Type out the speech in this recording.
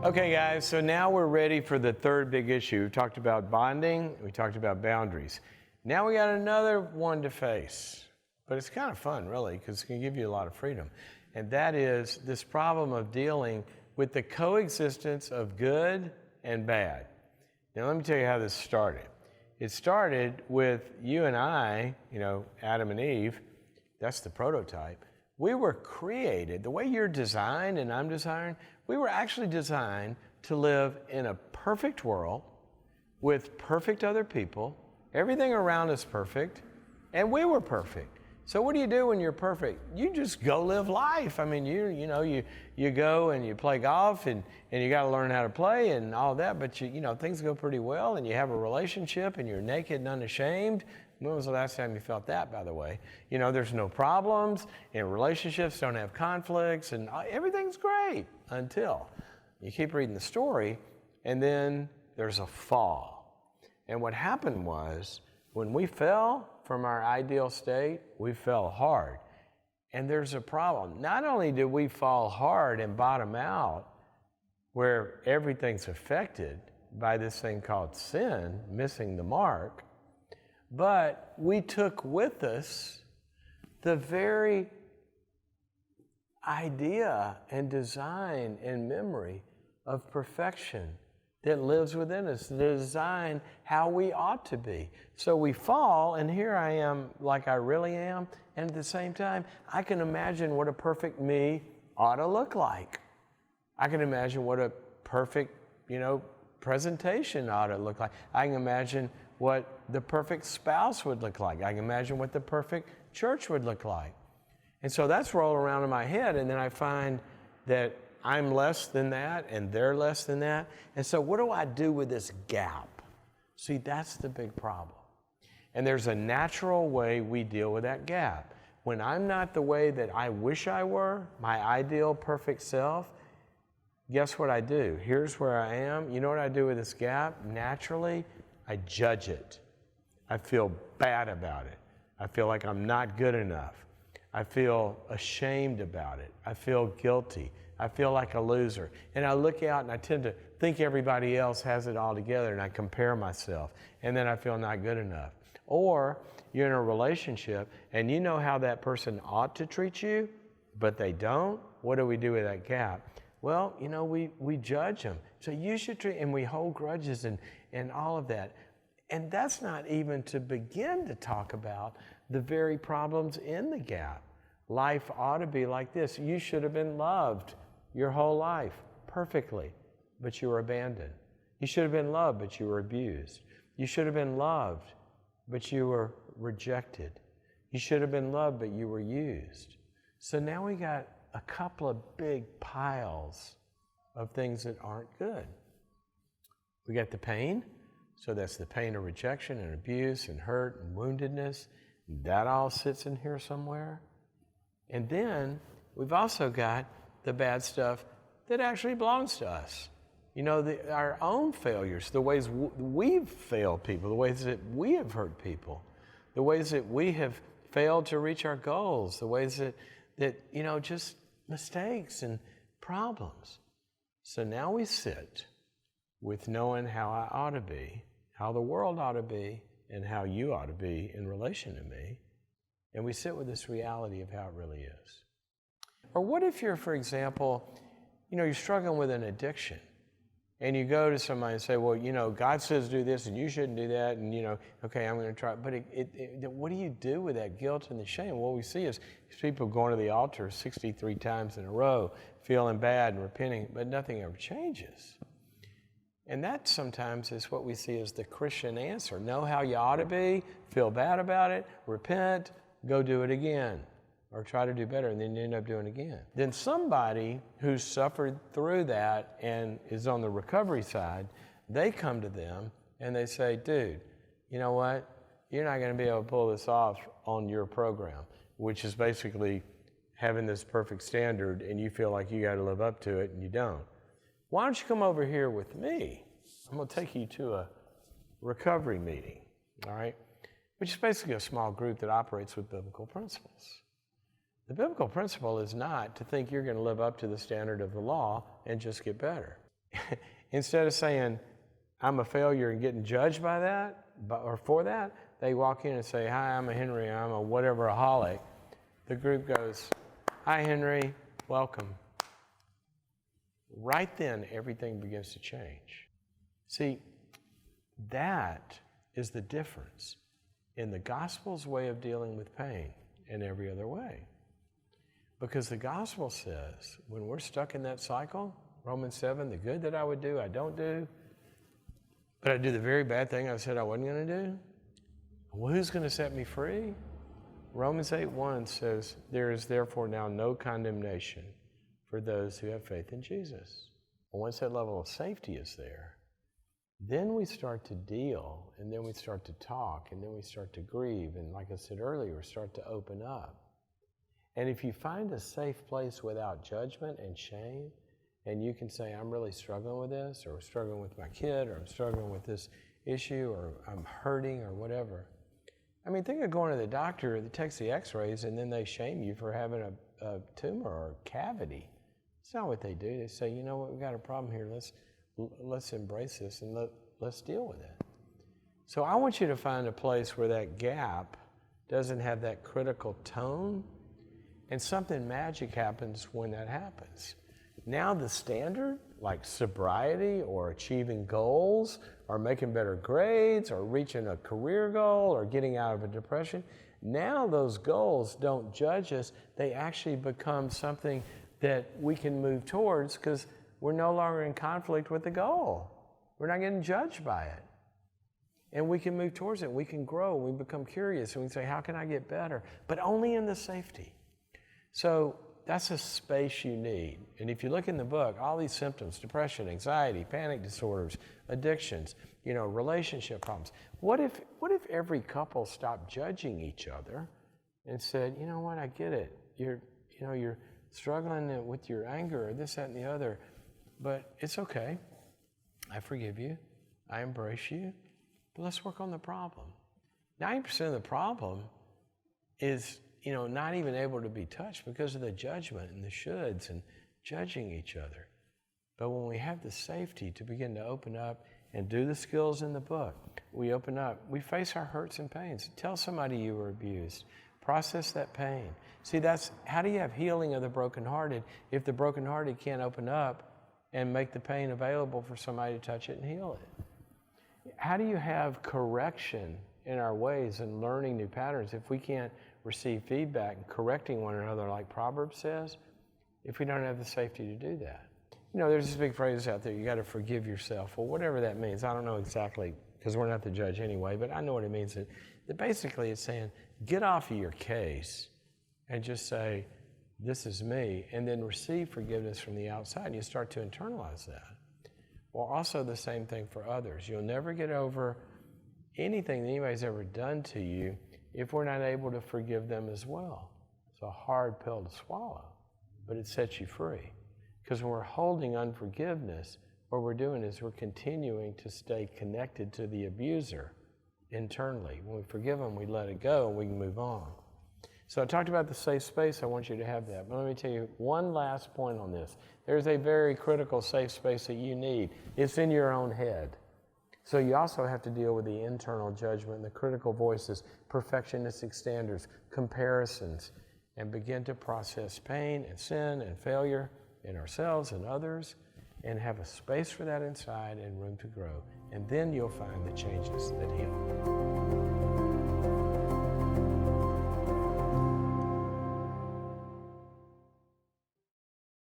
Okay, guys, so now we're ready for the third big issue. We talked about bonding, we talked about boundaries. Now we got another one to face, but it's kind of fun, really, because it's going to give you a lot of freedom. And that is this problem of dealing with the coexistence of good and bad. Now, let me tell you how this started. It started with you and I, Adam and Eve. That's the prototype. We were created, the way you're designed and I'm designed, we were actually designed to live in a perfect world with perfect other people. Everything around us perfect, and we were perfect. So what do you do when you're perfect? You just go live life. I mean, you go and you play golf and you got to learn how to play and all that, but things go pretty well and you have a relationship and you're naked and unashamed. When was the last time you felt that, by the way? There's no problems, and relationships don't have conflicts, and everything's great until you keep reading the story, and then there's a fall. And what happened was, when we fell from our ideal state, we fell hard. And there's a problem. Not only did we fall hard and bottom out, where everything's affected by this thing called sin, missing the mark, but we took with us the very idea and design and memory of perfection that lives within us, the design how we ought to be. So we fall, and here I am like I really am, and at the same time, I can imagine what a perfect me ought to look like. I can imagine what a perfect, presentation ought to look like. I can imagine what the perfect spouse would look like. I can imagine what the perfect church would look like. And so that's rolling around in my head, and then I find that I'm less than that, and they're less than that. And so what do I do with this gap? See, that's the big problem. And there's a natural way we deal with that gap. When I'm not the way that I wish I were, my ideal perfect self, guess what I do? Here's where I am. You know what I do with this gap? Naturally, I judge it. I feel bad about it. I feel like I'm not good enough. I feel ashamed about it. I feel guilty. I feel like a loser. And I look out and I tend to think everybody else has it all together, and I compare myself. And then I feel not good enough. Or you're in a relationship and you know how that person ought to treat you, but they don't. What do we do with that gap? Well, we judge them. So you should treat, and we hold grudges and all of that. And that's not even to begin to talk about the very problems in the gap. Life ought to be like this. You should have been loved your whole life perfectly, but you were abandoned. You should have been loved, but you were abused. You should have been loved, but you were rejected. You should have been loved, but you were used. So now we got a couple of big piles of things that aren't good. We got the pain, so that's the pain of rejection and abuse and hurt and woundedness. That all sits in here somewhere. And then we've also got the bad stuff that actually belongs to us. Our own failures, the ways we've failed people, the ways that we have hurt people, the ways that we have failed to reach our goals, the ways that just mistakes and problems. So now we sit with knowing how I ought to be, how the world ought to be, and how you ought to be in relation to me. And we sit with this reality of how it really is. Or what if you're, for example, you're struggling with an addiction, and you go to somebody and say, well, God says do this and you shouldn't do that, and okay, I'm going to try. But what do you do with that guilt and the shame? What we see is people going to the altar 63 times in a row, feeling bad and repenting, but nothing ever changes. And that sometimes is what we see as the Christian answer. Know how you ought to be, feel bad about it, repent, go do it again, or try to do better, and then you end up doing it again. Then somebody who's suffered through that and is on the recovery side, they come to them and they say, dude, you know what? You're not going to be able to pull this off on your program, which is basically having this perfect standard and you feel like you got to live up to it and you don't. Why don't you come over here with me? I'm going to take you to a recovery meeting, all right? Which is basically a small group that operates with biblical principles. The biblical principle is not to think you're going to live up to the standard of the law and just get better. instead of saying, I'm a failure and getting judged by that, or for that, they walk in and say, hi, I'm a Henry, I'm a whatever-aholic. The group goes, hi, Henry, welcome. Right then, everything begins to change. See, that is the difference in the gospel's way of dealing with pain and every other way. Because the gospel says, when we're stuck in that cycle, Romans 7, the good that I would do, I don't do, but I do the very bad thing I said I wasn't going to do. Well, who's going to set me free? Romans 8:1 says, there is therefore now no condemnation for those who have faith in Jesus. And once that level of safety is there, then we start to deal, and then we start to talk, and then we start to grieve, and like I said earlier, start to open up. And if you find a safe place without judgment and shame, and you can say, I'm really struggling with this, or struggling with my kid, or I'm struggling with this issue, or I'm hurting, or whatever. I mean, think of going to the doctor that takes the x-rays, and then they shame you for having a tumor or a cavity. It's not what they do. They say, you know what, we've got a problem here. Let's embrace this, and let's deal with it. So I want you to find a place where that gap doesn't have that critical tone, and something magic happens when that happens. Now the standard, like sobriety or achieving goals or making better grades or reaching a career goal or getting out of a depression, now those goals don't judge us. They actually become something that we can move towards because we're no longer in conflict with the goal. We're not getting judged by it. And we can move towards it. We can grow. We become curious. And we say, how can I get better? But only in the safety. So that's a space you need. And if you look in the book, all these symptoms, depression, anxiety, panic disorders, addictions, relationship problems. What if every couple stopped judging each other and said, you know what, I get it. You're struggling with your anger or this, that, and the other, but it's okay. I forgive you. I embrace you. But let's work on the problem. 90% of the problem is not even able to be touched because of the judgment and the shoulds and judging each other. But when we have the safety to begin to open up and do the skills in the book, we open up, we face our hurts and pains. Tell somebody you were abused. Process that pain. See, that's how do you have healing of the brokenhearted if the brokenhearted can't open up and make the pain available for somebody to touch it and heal it? How do you have correction in our ways and learning new patterns if we can't receive feedback and correcting one another like Proverbs says, if we don't have the safety to do that? There's this big phrase out there, you got to forgive yourself. Well, whatever that means, I don't know exactly, because we're not the judge anyway, but I know what it means. That basically it's saying, get off of your case and just say, this is me, and then receive forgiveness from the outside, and you start to internalize that. Well, also the same thing for others. You'll never get over anything that anybody's ever done to you if we're not able to forgive them as well. It's a hard pill to swallow, but it sets you free. Because when we're holding unforgiveness, what we're doing is we're continuing to stay connected to the abuser internally. When we forgive them, we let it go and we can move on. So I talked about the safe space. I want you to have that. But let me tell you one last point on this. There's a very critical safe space that you need. It's in your own head. So you also have to deal with the internal judgment, the critical voices, perfectionistic standards, comparisons, and begin to process pain and sin and failure in ourselves and others, and have a space for that inside and room to grow. And then you'll find the changes that heal.